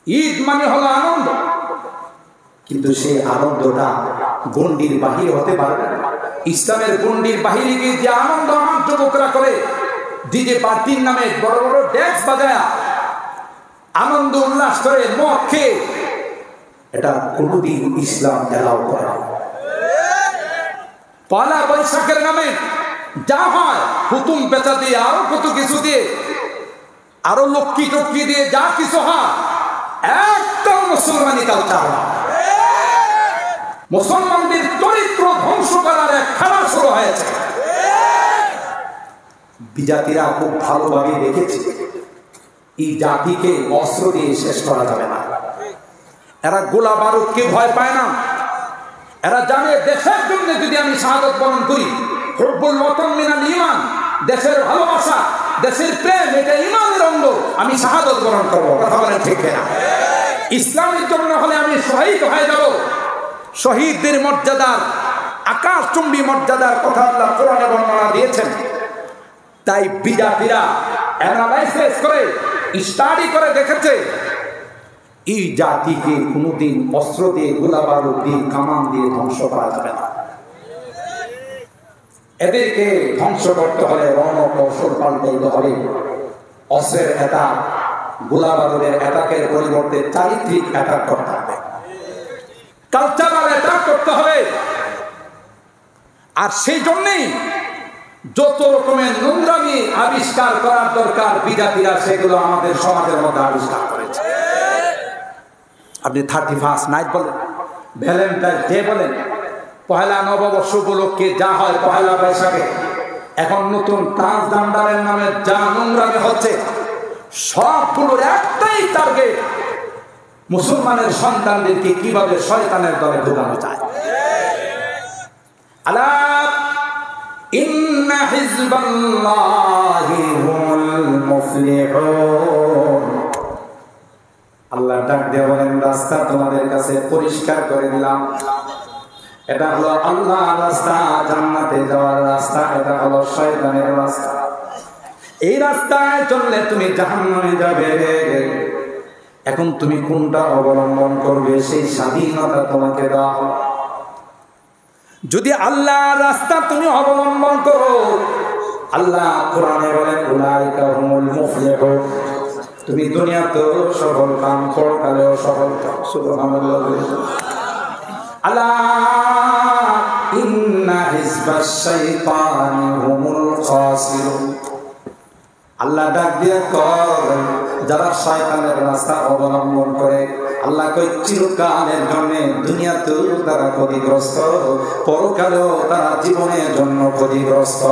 ঈদ মানে হলো আনন্দ, কিন্তু সেই আনন্দটা গণ্ডির বাহিরে হতে পারবে না। ইসলামের গণ্ডির বাহিরে গিয়ে যে আনন্দ আমার যুবকরা করে, ডিজে পার্টির নামে বড় বড় ড্যান্স বাজায় আনন্দ উল্লাস করে মদ খেয়ে, এটা কোনদিন ইসলাম এলাও করে না। পয়লা বৈশাখের নামে যা হয় হুতুম পেঁচা দিয়ে আরো কত কিছু দিয়ে আরো লক্ষ্মী টক্কি দিয়ে যা কিছু হয়, একটা মুসলমানি কালচার না। মুসলমানদের চরিত্র ধ্বংস করার এক খেলা শুরু হয়েছে। বিজাতিরা খুব ভালোভাবে দেখেছে এই জাতিকে অস্ত্র দিয়ে শেষ করা যাবে না। এরা গোলা বারুদকে ভয় পায় না। এরা জানে দেশের জন্য যদি আমি শাহাদত বরণ করি, হুব্বুল ওয়াতান মিনাল ঈমান, দেশের ভালোবাসা, দেশের প্রেম, এটা ঈমানের অঙ্গ, আমি শাহাদত বরণ করব। কথা বলেন ঠিক না? ইসলামের জন্য হলে আমি শহীদ হয়ে যাব। শহীদদের মর্যাদার, আকাশচুম্বী মর্যাদার কথা আল্লাহ কোরআনে বর্ণনা দিয়েছেন। তাই বিজাতিরা অ্যানালাইসিস করে, স্টাডি করে দেখেছে এই জাতিকে কোনোদিন অস্ত্র দিয়ে, গোলা বারুদ দিয়ে, কামান দিয়ে ধ্বংস করা যাবে না। এদেরকে ধ্বংস করতে হলে রণকৌশল পাল্টাইতে হবে। অস্ত্রের অ্যাটাক, গোলা বারুদের অ্যাটাকের পরিবর্তে চারিত্রিক অ্যাটাক করতে হবে, কালচারাল অ্যাটাক করতে হবে। আর সেই জন্যই যত রকমের নোংরামি আবিষ্কার করার দরকার, বিজাতিরা সেগুলো আমাদের সমাজের মধ্যে আবিষ্কার করেছে। আপনি 31st নাইট বলেন, ভ্যালেন্টাইন ডে বলেন, পহেলা নববর্ষ উপলক্ষে যা হয় পহেলা বৈশাখে, এখন নতুন ট্রান্সজেন্ডারের নামে যা নোংরামি হচ্ছে, সবগুলোর একটাই টার্গেট, মুসলমানের সন্তানদেরকে কিভাবে শয়তানের দলে ঢোকানো যায়। আলা ইন্না হিজবাল্লাহি হুমুল মুফলিহুন। আল্লাহ ডাক দিয়ে বলেন, রাস্তা তোমাদের কাছে পরিষ্কার করে দিলাম। এটা হলো আল্লাহর রাস্তা, জান্নাতে যাওয়ার রাস্তা। এটা হলো শয়তানের রাস্তা। এই রাস্তায় চললে তুমি জাহান্নামে যাবে। এখন তুমি কোনটা অবলম্বন করবে, সেই স্বাধীনতা তোমাকে দেওয়া হবে। যদি আল্লাহর রাস্তা তুমি অবলম্বন করো, আল্লাহ কোরআনে বলেন উলাইকা হুমুল মুফলিহুন, তুমি দুনিয়াতেও সফল কাম, পরকালেও সফল কাম। সুবহানাল্লাহ। আলা ইন্না হিজবাশ শাইতানি হুমুল খাসিরুন। আল্লাহ ডাক দিয়ে কয়, যারা শয়তানের রাস্তা অবলম্বন করে, আল্লাহ কয় চিরকালের জন্য দুনিয়াতেও তারা ক্ষতিগ্রস্ত, পরকালেও তারা জীবনের জন্য ক্ষতিগ্রস্ত।